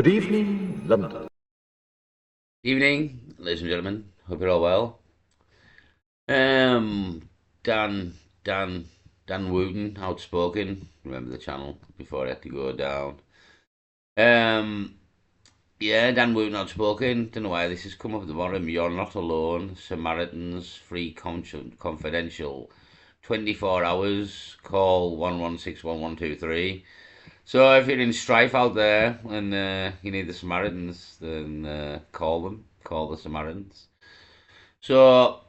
Good evening, London. Evening, ladies and gentlemen. Hope you're all well. Um, Dan, Dan, Dan Wooten, outspoken. Remember the channel before I had to go down. Um, yeah, Dan Wooten, outspoken. Don't know why this has come up at the bottom. You're not alone. Samaritans, free, confidential. 24 hours. Call 1161123. So if you're in strife out there and you need the Samaritans, then call them. Call the Samaritans. So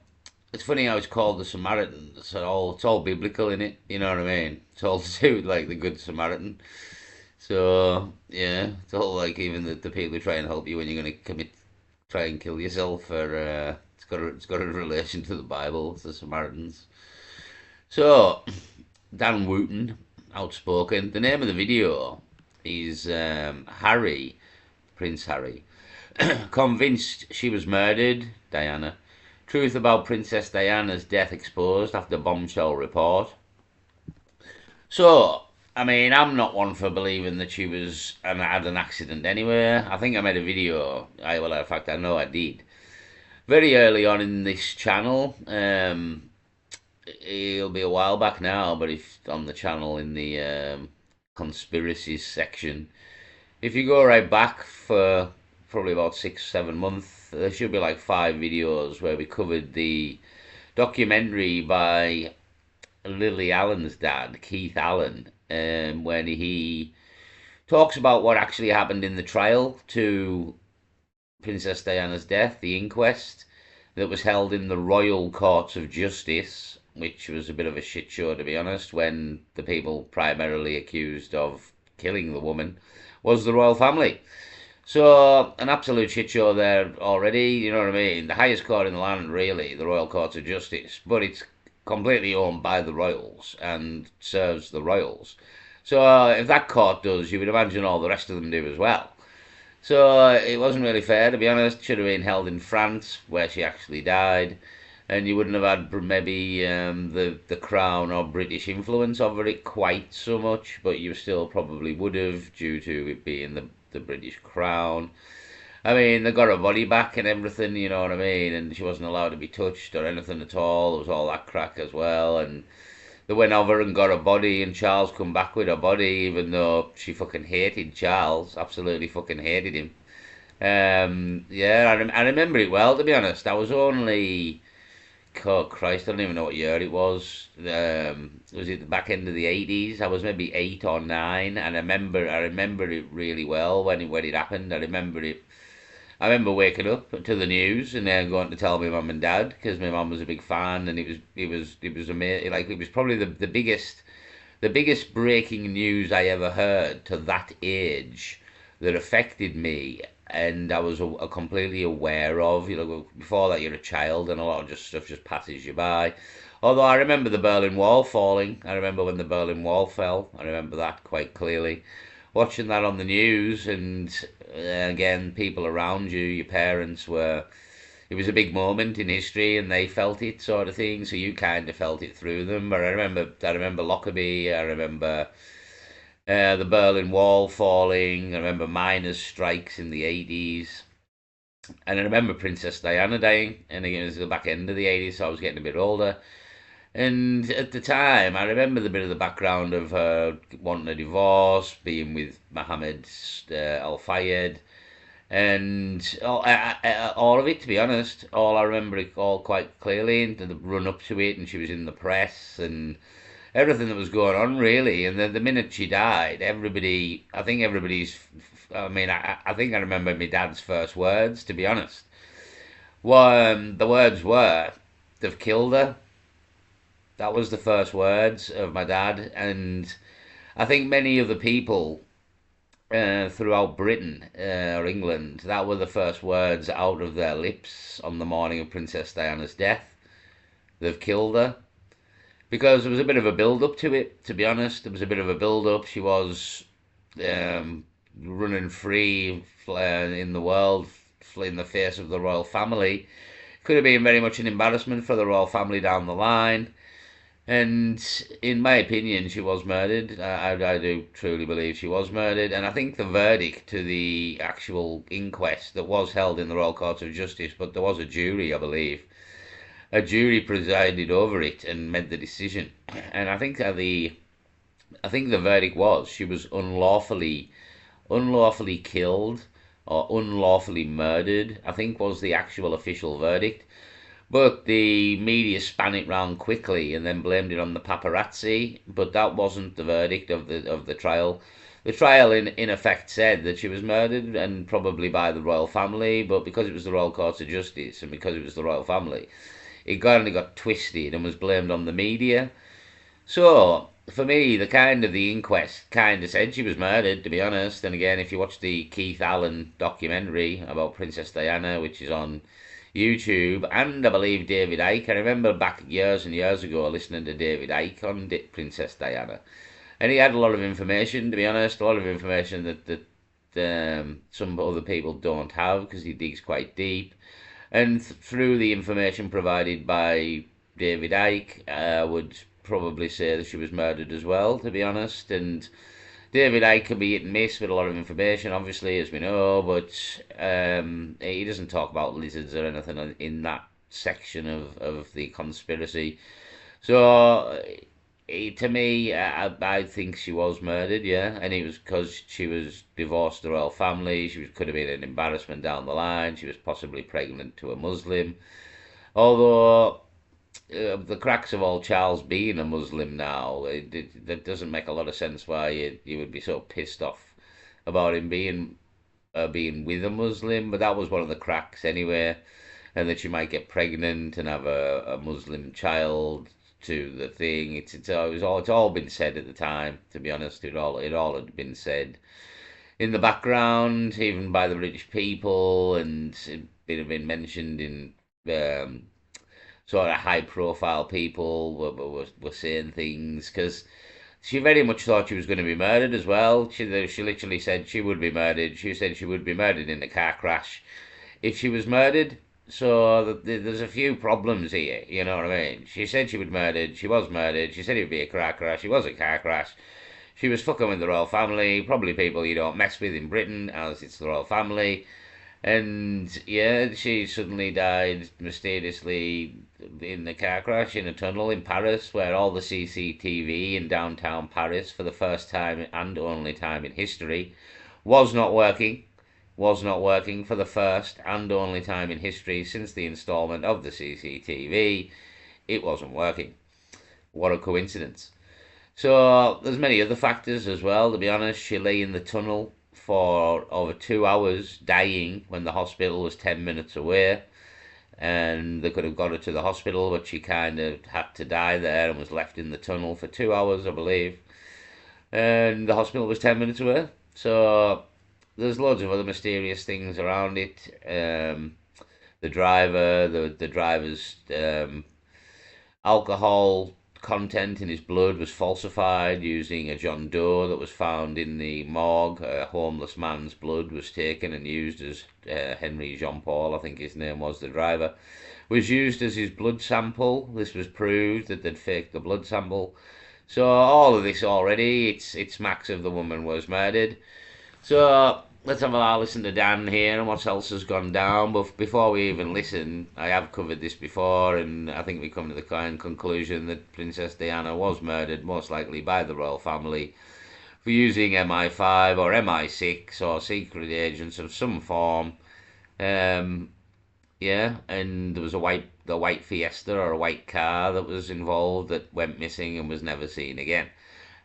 it's funny how it's called the Samaritan. It's all biblical in it. You know what I mean? It's all to do with like the Good Samaritan. So yeah, it's all like even the people who try and help you when you're going to try and kill yourself, or it's got a relation to the Bible. It's the Samaritans. So Dan Wooten, outspoken. The name of the video is Harry, Prince Harry, convinced she was murdered, Diana. Truth about Princess Diana's death exposed after bombshell report. So, I mean, I'm not one for believing that she was and had an accident anyway. I think I made a video. In fact, I know I did very early on in this channel. It'll be a while back now, but if on the channel in the conspiracies section, if you go right back for probably about 6, 7 months, there should be like 5 videos where we covered the documentary by Lily Allen's dad, Keith Allen, when he talks about what actually happened in the trial to Princess Diana's death, the inquest that was held in the Royal Courts of Justice, which was a bit of a shit show, to be honest, when the people primarily accused of killing the woman was the royal family. So, an absolute shit show there already, you know what I mean? The highest court in the land, really, the Royal Courts of Justice, but it's completely owned by the royals and serves the royals. So, if that court does, you would imagine all the rest of them do as well. So, it wasn't really fair, to be honest. Should have been held in France, where she actually died, and you wouldn't have had maybe the crown or British influence over it quite so much, but you still probably would have due to it being the British crown. I mean, they got her body back and everything, you know what I mean, and she wasn't allowed to be touched or anything at all. There was all that crack as well, and they went over and got her body, and Charles come back with her body, even though she fucking hated Charles, absolutely fucking hated him. Yeah, I remember it well, to be honest. I was only Oh Christ, I don't even know what year it was. Was it the back end of the 80s? I was maybe 8 or 9, and I remember it really well when it happened. I remember waking up to the news and then going to tell my mum and dad because my mum was a big fan, and it was amazing. Like it was probably the biggest breaking news I ever heard to that age that affected me, and I was completely aware of. You know, before that you're a child, and a lot of just stuff just passes you by. Although I remember the Berlin Wall falling. I remember when the Berlin Wall fell. I remember that quite clearly. Watching that on the news, and again, people around you, your parents were. It was a big moment in history, and they felt it, sort of thing. So you kind of felt it through them. But I remember Lockerbie. I remember the Berlin Wall falling. I remember miners' strikes in the 80s. And I remember Princess Diana dying. And again, it was the back end of the 80s, so I was getting a bit older. And at the time, I remember the bit of the background of her wanting a divorce, being with Mohammed Al Fayed, and all of it, to be honest. All I remember it all quite clearly, and the run up to it, and she was in the press, and everything that was going on really. And then the minute she died, I think everybody's, I mean, I think I remember my dad's first words, to be honest. Well, the words were, "They've killed her." That was the first words of my dad, and I think many of the people throughout Britain or England, that were the first words out of their lips on the morning of Princess Diana's death. "They've killed her." Because there was a bit of a build up to it. To be honest, there was a bit of a build up. She was um, running free in the world, in the face of the royal family. Could have been very much an embarrassment for the royal family down the line. And in my opinion, she was murdered. I do truly believe she was murdered. And I think the verdict to the actual inquest that was held in the Royal Court of Justice, but there was a jury, I believe. A jury presided over it and made the decision. And I think the verdict was she was unlawfully killed or unlawfully murdered, I think was the actual official verdict. But the media span it round quickly and then blamed it on the paparazzi. But that wasn't the verdict of the trial. The trial, in effect, said that she was murdered and probably by the royal family. But because it was the Royal Court of Justice and because it was the royal family, it kind of got twisted and was blamed on the media. So for me, the inquest kind of said she was murdered, to be honest. And again, if you watch the Keith Allen documentary about Princess Diana, which is on YouTube, and I believe David Icke. I remember back years and years ago listening to David Icke on Princess Diana, and he had a lot of information. To be honest, a lot of information that some other people don't have because he digs quite deep. And through the information provided by David Icke, I would probably say that she was murdered as well. To be honest, and David Icke can be hit and miss with a lot of information, obviously, as we know, but he doesn't talk about lizards or anything in that section of the conspiracy. So, to me, I think she was murdered, yeah, and it was because she was divorced the royal family. Could have been an embarrassment down the line. She was possibly pregnant to a Muslim. Although the cracks of all Charles being a Muslim now, that doesn't make a lot of sense why you would be so pissed off about him being with a Muslim. But that was one of the cracks anyway, and that you might get pregnant and have a Muslim child to the thing. It's all been said at the time. To be honest, it all had been said in the background, even by the British people, and it had been mentioned in. Sort of high profile people were saying things because she very much thought she was going to be murdered as well. She literally said she would be murdered. She said she would be murdered in a car crash if she was murdered. So there's a few problems here, you know what I mean? She said she would be murdered. She was murdered. She said it would be a car crash. It was a car crash. She was fucking with the royal family. Probably people you don't mess with in Britain, as it's the royal family. And yeah, she suddenly died mysteriously in the car crash in a tunnel in Paris, where all the CCTV in downtown Paris, for the first time and only time in history, was not working. Was not working for the first and only time in history since the installment of the CCTV. It wasn't working. What a coincidence. So there's many other factors as well. To be honest, she lay in the tunnel for over 2 hours, dying when the hospital was 10 minutes away, and they could have got her to the hospital, but she kind of had to die there and was left in the tunnel for 2 hours, I believe. And the hospital was 10 minutes away. So there's loads of other mysterious things around it. The driver's alcohol content in his blood was falsified using a John Doe that was found in the morgue. A homeless man's blood was taken and used as Henry Jean Paul, I think his name was, the driver, was used as his blood sample. This was proved that they'd faked the blood sample. So all of this already, it's Max of the woman was murdered. So let's have a listen to Dan here and what else has gone down. But before we even listen, I have covered this before, and I think we come to the kind conclusion that Princess Diana was murdered, most likely by the royal family, for using MI5 or MI6 or secret agents of some form. Yeah, and there was the white Fiesta or a white car that was involved that went missing and was never seen again.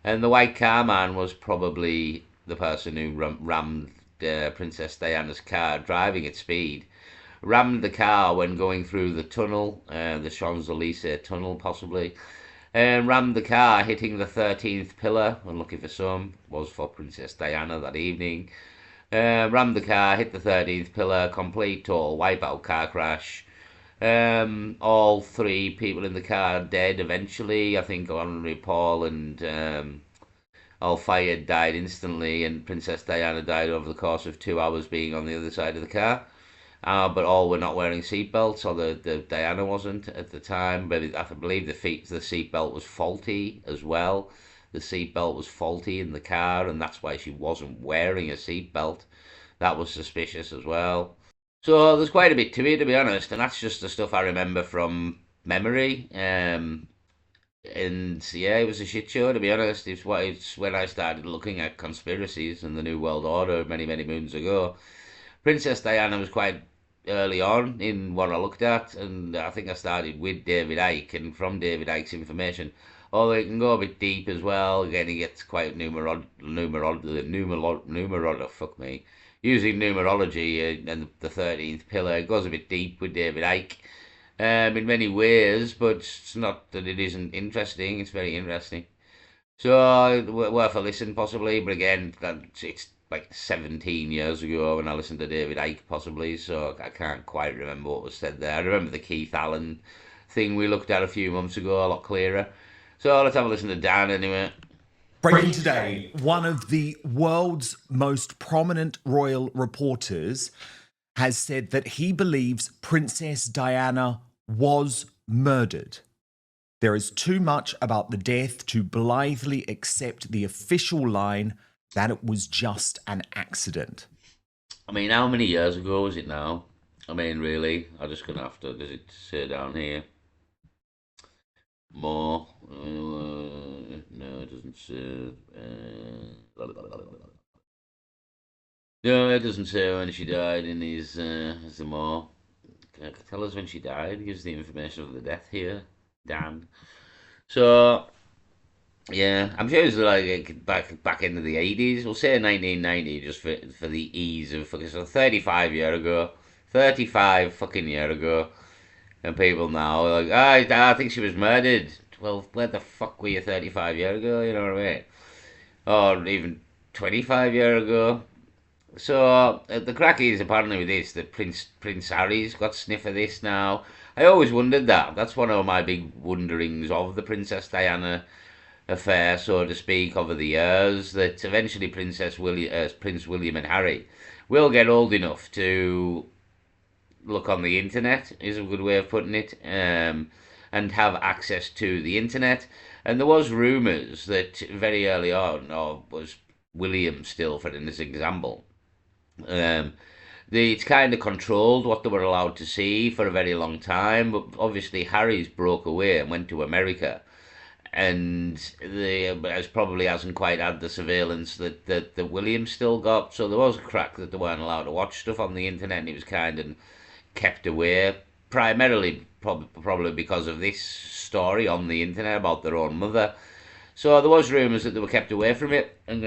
And the white car man was probably the person who rammed Princess Diana's car, driving at speed, rammed the car when going through the tunnel, the Champs-Élysées tunnel possibly, and rammed the car, hitting the 13th pillar. Unlucky for some, was for Princess Diana that evening. Rammed the car, hit the 13th pillar, complete total wipeout car crash. All three people in the car dead eventually. I think Henry Paul and Al-Fayed died instantly, and Princess Diana died over the course of 2 hours being on the other side of the car. but all were not wearing seatbelts, or the Diana wasn't at the time. But I believe the seatbelt was faulty as well. The seatbelt was faulty in the car, and that's why she wasn't wearing a seatbelt. That was suspicious as well. So there's quite a bit to it, to be honest, and that's just the stuff I remember from memory. And yeah, it was a shit show, to be honest. It's when I started looking at conspiracies and the New World Order many moons ago. Princess Diana was quite early on in what I looked at, and I think I started with David Icke, and from David Icke's information, although it can go a bit deep as well. Again, he gets quite fuck me, using numerology and the 13th pillar. It goes a bit deep with David Icke, in many ways, but it's not that it isn't interesting. It's very interesting. So worth a listen, possibly. But again, it's like 17 years ago when I listened to David Icke, possibly. So I can't quite remember what was said there. I remember the Keith Allen thing we looked at a few months ago, a lot clearer. So let's have a listen to Dan anyway. Breaking today, one of the world's most prominent royal reporters has said that he believes Princess Diana was murdered. There is too much about the death to blithely accept the official line that it was just an accident. I mean, how many years ago was it now? I mean, really, I'm just gonna have to. Does it say down here? More? No, it doesn't say. No, it doesn't say when she died in his. Is there more? Can I tell us when she died? It gives the information of the death here. Dan. So yeah, I'm sure it was like back into the 80s. We'll say 1990 just for the ease of fucking. So 35 year ago, 35 fucking year ago, and people now are like, I think she was murdered. Well, where the fuck were you 35 year ago? You know what I mean? Or even 25 year ago. So the crack is apparently with this that Prince Harry's got sniff of this now. I always wondered that. That's one of my big wonderings of the Princess Diana affair, so to speak, over the years. That eventually Prince William and Harry will get old enough to look on the internet. Is a good way of putting it, and have access to the internet. And there was rumours that very early on, or was William still, for an example, um, it's kind of controlled what they were allowed to see for a very long time, but obviously Harry's broke away and went to America, and as probably hasn't quite had the surveillance that William still got. So there was a crack that they weren't allowed to watch stuff on the internet, and it was kind of kept away, primarily probably because of this story on the internet about their own mother. So there was rumours that they were kept away from it, and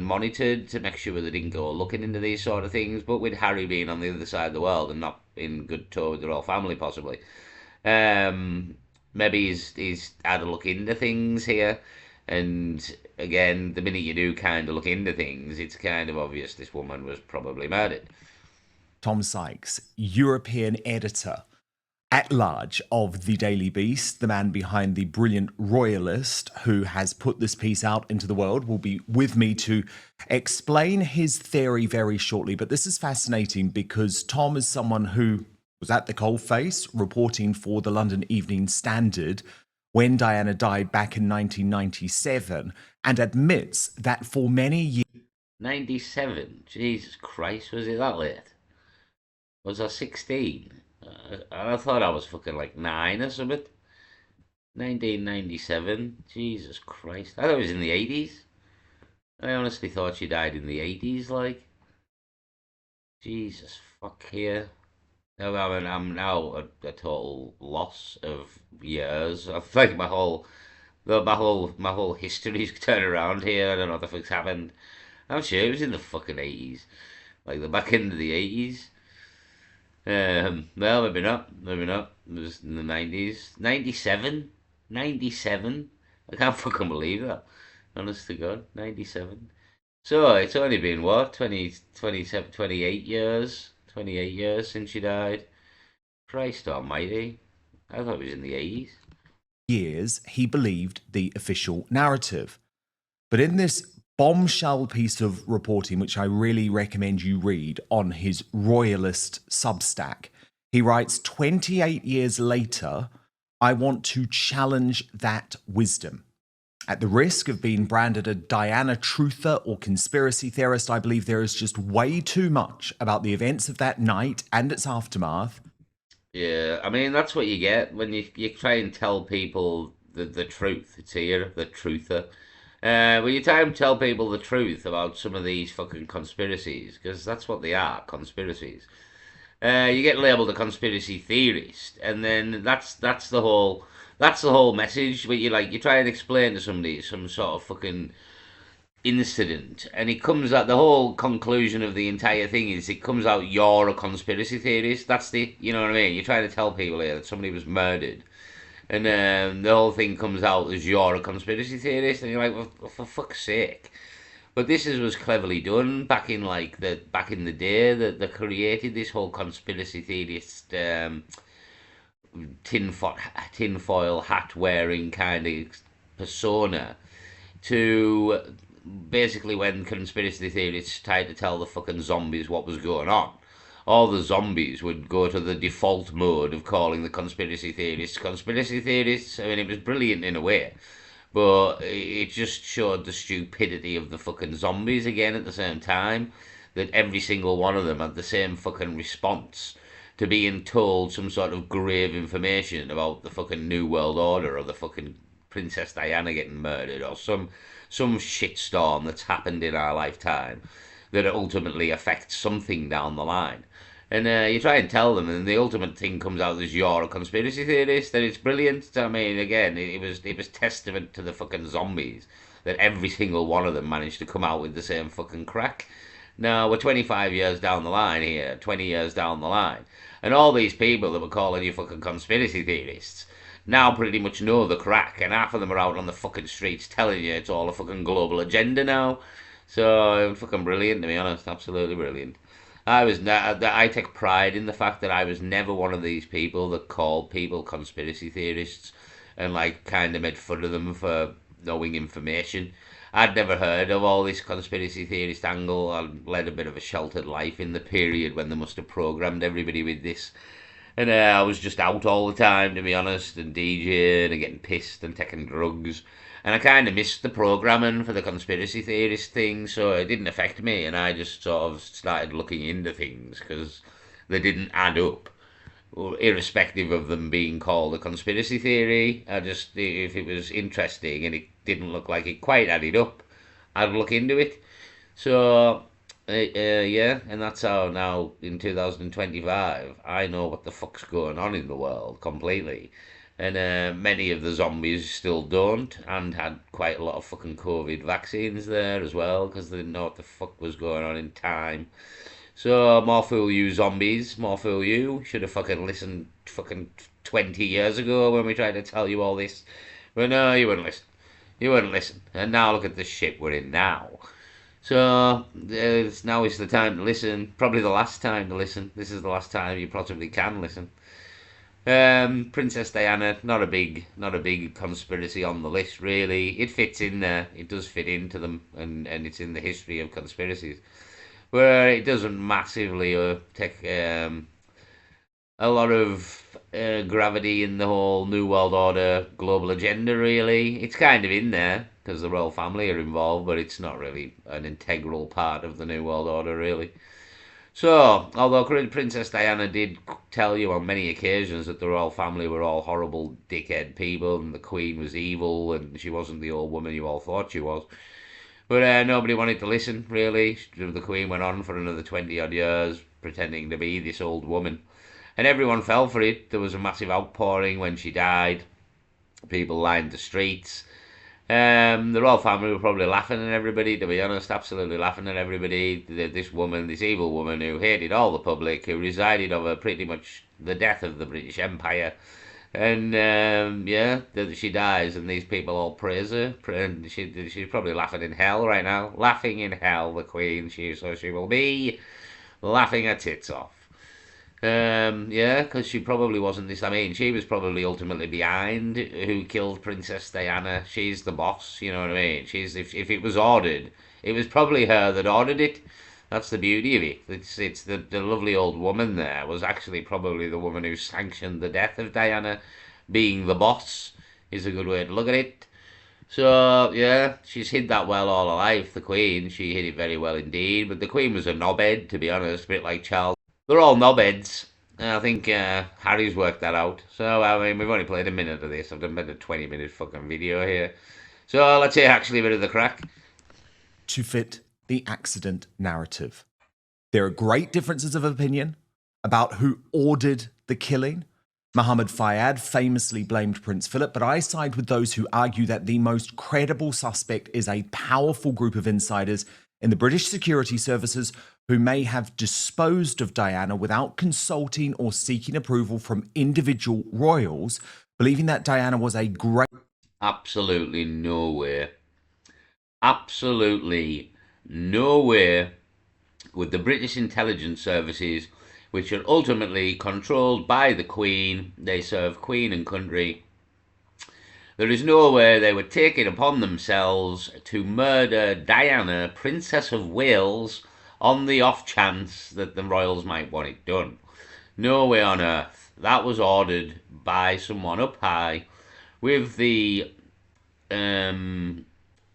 monitored to make sure they didn't go looking into these sort of things. But with Harry being on the other side of the world and not in good tour with the royal family, possibly, maybe he's had a look into things here. And again, the minute you do kind of look into things, it's kind of obvious this woman was probably murdered. Tom Sykes, European editor at large of the Daily Beast, the man behind the brilliant Royalist, who has put this piece out into the world, will be with me to explain his theory very shortly. But this is fascinating because Tom is someone who was at the coalface reporting for the London Evening Standard when Diana died back in 1997, and admits that for many years... 97? Jesus Christ, was it that late? Was I 16? I thought I was fucking like 9 or something. 1997. Jesus Christ. I thought it was in the 80s. I honestly thought she died in the 80s, like. Jesus fuck here. I mean, I'm now a total loss of years. I feel like my whole history's turned around here. I don't know what the fuck's happened. I'm sure it was in the fucking 80s. Like the back end of the 80s. Well, maybe not. Maybe not. It was in the 90s. 97? 97? I can't fucking believe that. Honest to God. 97. So, it's only been, what, 20, 27, 28 years? 28 years since she died. Christ almighty. I thought it was in the 80s. Years, he believed the official narrative. But in this bombshell piece of reporting, which I really recommend you read on his royalist Substack. He writes, 28 years later, I want to challenge that wisdom. At the risk of being branded a Diana truther or conspiracy theorist, I believe there is just way too much about the events of that night and its aftermath. Yeah, I mean that's what you get when you try and tell people the truth. It's here, the truther. When you try and tell people the truth about some of these fucking conspiracies, because that's what they are, conspiracies. You get labelled a conspiracy theorist, and then that's the whole message. Where you try and explain to somebody some sort of fucking incident, and it comes out, the whole conclusion of the entire thing is it comes out you're a conspiracy theorist. That's you know what I mean. You're trying to tell people here that somebody was murdered, and the whole thing comes out as you're a conspiracy theorist, and you're like, well, for fuck's sake. But was cleverly done back in the day that they created this whole conspiracy theorist tinfoil hat wearing kind of persona to basically when conspiracy theorists tried to tell the fucking zombies what was going on. All the zombies would go to the default mode of calling the conspiracy theorists conspiracy theorists. I mean, it was brilliant in a way, but it just showed the stupidity of the fucking zombies again at the same time. That every single one of them had the same fucking response to being told some sort of grave information about the fucking New World Order or the fucking Princess Diana getting murdered or some shitstorm that's happened in our lifetime that ultimately affects something down the line. And you try and tell them, and the ultimate thing comes out as you're a conspiracy theorist. And it's brilliant. I mean, again, it was testament to the fucking zombies that every single one of them managed to come out with the same fucking crack. Now we're 25 years down the line here, 20 years down the line, and all these people that were calling you fucking conspiracy theorists now pretty much know the crack, and half of them are out on the fucking streets telling you it's all a fucking global agenda now. So fucking brilliant, to be honest, absolutely brilliant. I take pride in the fact that I was never one of these people that called people conspiracy theorists and like kind of made fun of them for knowing information. I'd never heard of all this conspiracy theorist angle. I led a bit of a sheltered life in the period when they must have programmed everybody with this. And I was just out all the time, to be honest, and DJing and getting pissed and taking drugs. And I kind of missed the programming for the conspiracy theorist thing, so it didn't affect me. And I just sort of started looking into things because they didn't add up, irrespective of them being called a conspiracy theory. If it was interesting and it didn't look like it quite added up, I'd look into it. So yeah, and that's how now in 2025 I know what the fuck's going on in the world completely. And many of the zombies still don't, and had quite a lot of fucking COVID vaccines there as well, because they didn't know what the fuck was going on in time. So, more fool you zombies, more fool you. Should have fucking listened fucking 20 years ago when we tried to tell you all this. But no, you wouldn't listen. You wouldn't listen. And now look at the shit we're in now. So now is the time to listen. Probably the last time to listen. This is the last time you possibly can listen. Princess Diana, not a big conspiracy on the list really. It fits in there. It does fit into them, and it's in the history of conspiracies. Where it doesn't massively take a lot of gravity in the whole New World Order global agenda, really. It's kind of in there because the royal family are involved, but it's not really an integral part of the New World Order, really. So, although Princess Diana did tell you on many occasions that the royal family were all horrible dickhead people and the Queen was evil and she wasn't the old woman you all thought she was, but nobody wanted to listen, really. The Queen went on for another 20 odd years pretending to be this old woman. And everyone fell for it. There was a massive outpouring when she died. People lined the streets. The royal family were probably laughing at everybody, to be honest, absolutely laughing at everybody. This woman, this evil woman who hated all the public, who resided over pretty much the death of the British Empire. And yeah, she dies, and these people all praise her. And she's probably laughing in hell right now, laughing in hell. The Queen, so she will be laughing her tits off. Yeah, because she probably wasn't this. I mean, she was probably ultimately behind who killed Princess Diana. She's the boss, you know what I mean? If it was ordered, It was probably her that ordered it. That's the beauty of it. It's the lovely old woman there was actually probably the woman who sanctioned the death of Diana, being the boss is a good way to look at it. So yeah, she's hid that well all her life. The Queen, she hid it very well indeed. But the Queen was a knobhead, to be honest, a bit like Charles. They're all knobheads. And I think Harry's worked that out. So I mean, we've only played a minute of this. I've done about a 20-minute fucking video here. So let's hear actually a bit of the crack. To fit the accident narrative. There are great differences of opinion about who ordered the killing. Mohammed Fayyad famously blamed Prince Philip, but I side with those who argue that the most credible suspect is a powerful group of insiders in the British security services who may have disposed of Diana without consulting or seeking approval from individual royals, believing that Diana was a great... Absolutely nowhere. Absolutely nowhere with the British intelligence services, which are ultimately controlled by the Queen. They serve Queen and country. There is nowhere they would take it upon themselves to murder Diana, Princess of Wales, on the off chance that the royals might want it done. No way on earth. That was ordered by someone up high with the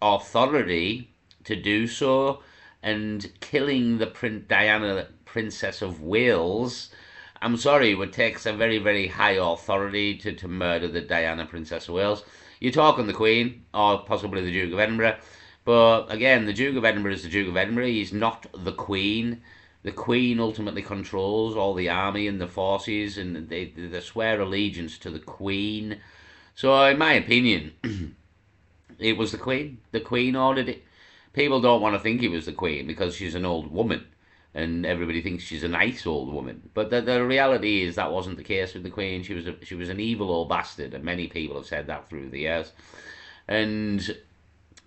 authority to do so, and killing the Diana, Princess of Wales. I'm sorry, it would take some very, very high authority to murder the Diana, Princess of Wales. You're talking the Queen, or possibly the Duke of Edinburgh. But again, the Duke of Edinburgh is the Duke of Edinburgh. He's not the Queen. The Queen ultimately controls all the army and the forces, and they swear allegiance to the Queen. So, in my opinion, it was the Queen. The Queen ordered it. People don't want to think it was the Queen because she's an old woman, and everybody thinks she's a nice old woman. But the reality is that wasn't the case with the Queen. She was an evil old bastard, and many people have said that through the years. And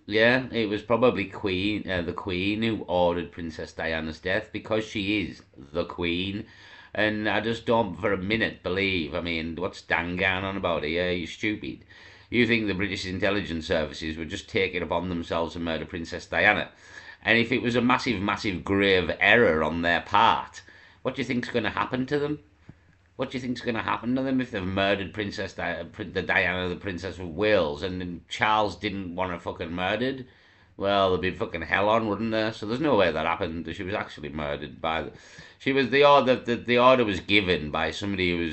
yeah, it was probably the Queen who ordered Princess Diana's death because she is the Queen. And I just don't for a minute believe. I mean, what's Dan going on about here? You're stupid. You think the British intelligence services would just take it upon themselves to murder Princess Diana? And if it was a massive, massive grave error on their part, what do you think's going to happen to them? What do you think's going to happen to them if they've murdered Diana, the Princess of Wales, and then Charles didn't want her fucking murdered? Well, there'd be fucking hell on, wouldn't there? So there's no way that happened. She was actually murdered by... She was the order. The order was given by somebody who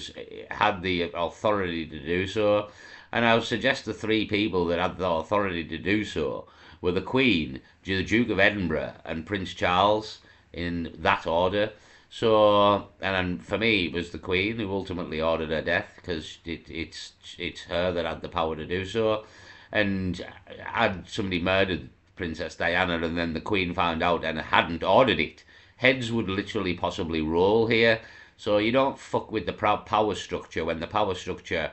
had the authority to do so. And I would suggest the three people that had the authority to do so were the Queen, the Duke of Edinburgh, and Prince Charles, in that order. So, and for me, it was the Queen who ultimately ordered her death, because it's her that had the power to do so. And had somebody murdered Princess Diana and then the Queen found out and hadn't ordered it, heads would literally possibly roll here. So you don't fuck with the power structure when the power structure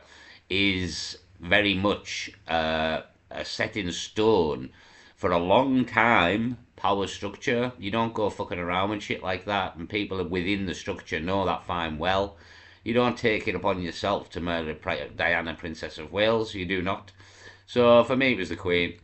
is very much a set in stone for a long time power structure. You don't go fucking around with shit like that, and people within the structure know that fine well. You don't take it upon yourself to murder Diana, Princess of Wales. You do not. So for me, it was the Queen.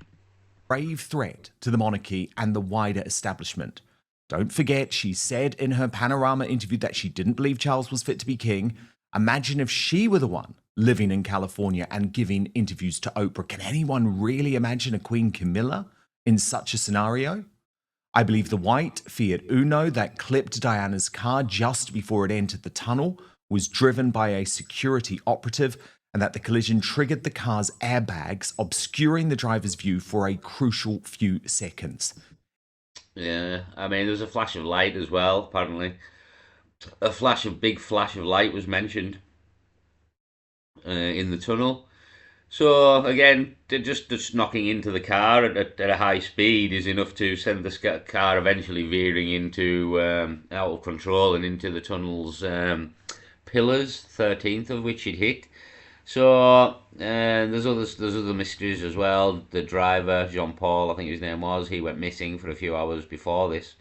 Grave threat to the monarchy and the wider establishment. Don't forget, she said in her Panorama interview that she didn't believe Charles was fit to be king. Imagine if she were the one living in California and giving interviews to Oprah. Can anyone really imagine a Queen Camilla in such a scenario? I believe the white Fiat Uno that clipped Diana's car just before it entered the tunnel was driven by a security operative, and that the collision triggered the car's airbags, obscuring the driver's view for a crucial few seconds. Yeah, I mean, there was a flash of light as well, apparently. Big flash of light was mentioned in the tunnel. So again, just knocking into the car at a high speed is enough to send the car eventually veering into out of control and into the tunnel's pillars, 13th of which it hit. So there's other mysteries as well. The driver, Jean-Paul, I think his name was, he went missing for a few hours before this.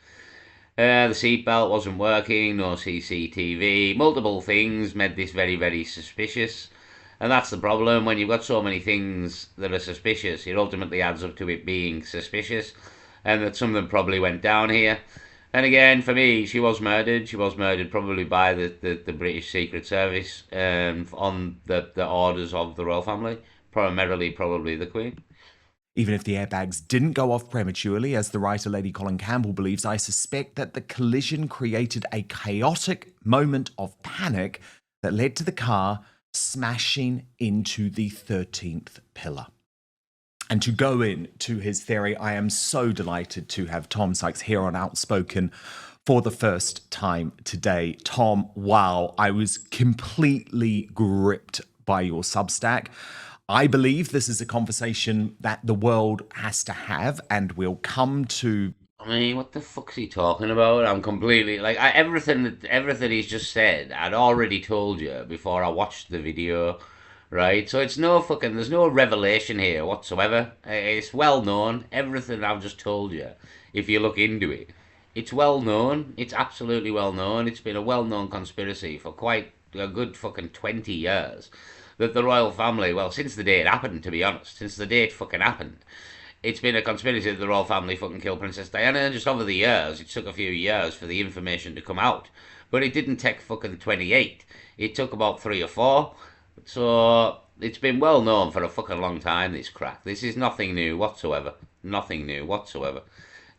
The seatbelt wasn't working, no CCTV. Multiple things made this very, very suspicious. And that's the problem. When you've got so many things that are suspicious, it ultimately adds up to it being suspicious. and that some of them probably went down here. And again, for me, she was murdered. She was murdered probably by the British Secret Service on the orders of the royal family, primarily probably the Queen. Even if the airbags didn't go off prematurely, as the writer Lady Colin Campbell believes, I suspect that the collision created a chaotic moment of panic that led to the car smashing into the 13th pillar. And to go into his theory, I am so delighted to have Tom Sykes here on Outspoken for the first time today. Tom, wow, I was completely gripped by your Substack. I believe this is a conversation that the world has to have and will come to. I mean, what the fuck's he talking about? I'm completely like everything he's just said. I'd already told you before I watched the video, right? So it's no fucking. There's no revelation here whatsoever. It's well known. Everything I've just told you. If you look into it, it's well known. It's absolutely well known. It's been a well known conspiracy for quite a good fucking 20 years. That the royal family, well, since the day it happened, to be honest, since the day it fucking happened, it's been a conspiracy that the royal family fucking killed Princess Diana. And just over the years, it took a few years for the information to come out. But it didn't take fucking 28. It took about 3 or 4. So it's been well known for a fucking long time, this crack. This is nothing new whatsoever. Nothing new whatsoever.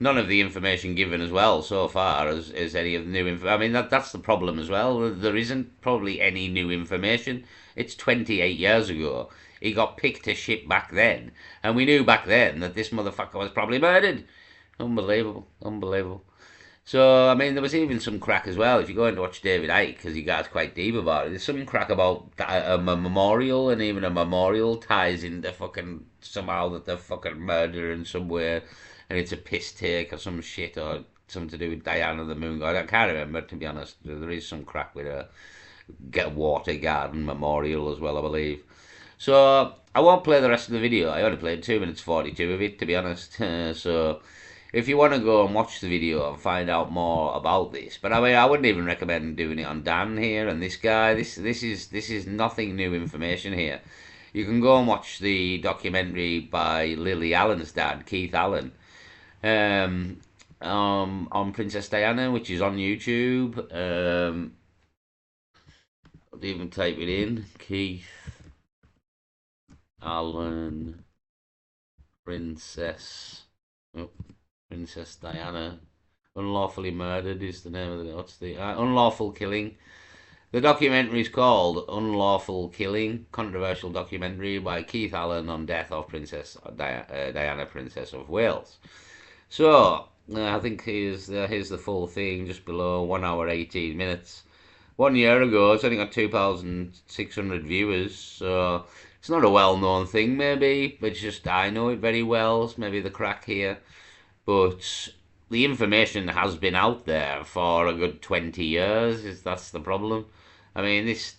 None of the information given as well so far as any of the new info. I mean, that's the problem as well. There isn't probably any new information. It's 28 years ago. He got picked to shit back then. And we knew back then that this motherfucker was probably murdered. Unbelievable. Unbelievable. So, I mean, there was even some crack as well. If you go and watch David Icke, because he gets quite deep about it, there's some crack about a memorial, and even a memorial ties into fucking somehow that they're fucking murdering somewhere, and it's a piss take or some shit, or something to do with Diana the Moon God. I can't remember, to be honest. There is some crack with a water garden memorial as well, I believe. So I won't play the rest of the video. I only played 2 minutes 42 of it, to be honest. So if you want to go and watch the video and find out more about this, but I mean, I wouldn't even recommend doing it on Dan here and this guy. This is nothing new information here. You can go and watch the documentary by Lily Allen's dad, Keith Allen, on Princess Diana, which is on YouTube. I'll even type it in. Keith Allen, Princess Diana, Unlawfully Murdered is the name of the. What's the Unlawful Killing? The documentary is called Unlawful Killing, controversial documentary by Keith Allen on death of Princess Diana, Princess of Wales. So I think here's the full thing, just below 1 hour 18 minutes. 1 year ago, it's only got 2,600 viewers, so it's not a well-known thing, maybe, but it's just I know it very well. It's maybe the crack here, but the information has been out there for a good 20 years. That's the problem. I mean, this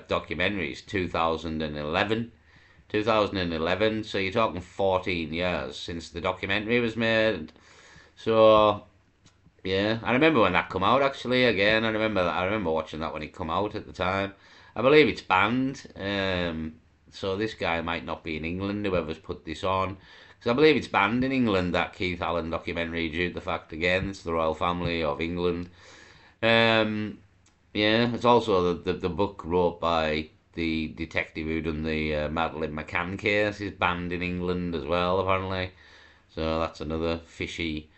documentary is 2011. 2011, so you're talking 14 years since the documentary was made. So yeah, I remember when that come out. Actually, again, I remember watching that when it come out at the time. I believe it's banned. So this guy might not be in England. Whoever's put this on, because I believe it's banned in England, that Keith Allen documentary, due to the fact again it's the royal family of England. Yeah, it's also the book wrote by the detective who done the Madeleine McCann case is banned in England as well, apparently. So that's another fishy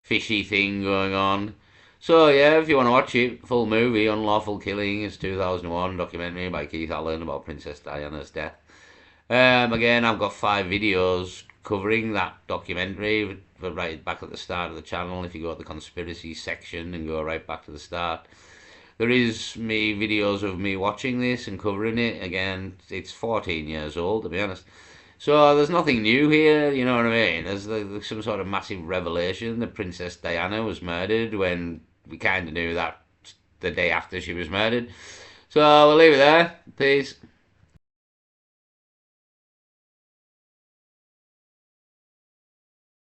thing going on. So yeah, if you want to watch it, full movie, Unlawful Killing, is 2001 documentary by Keith Allen about Princess Diana's death. Again, I've got 5 videos covering that documentary, right back at the start of the channel. If you go to the conspiracy section and go right back to the start, there is videos of me watching this and covering it. Again, it's 14 years old, to be honest. So there's nothing new here, you know what I mean? There's some sort of massive revelation that Princess Diana was murdered, when we kind of knew that the day after she was murdered. So we'll leave it there. Peace.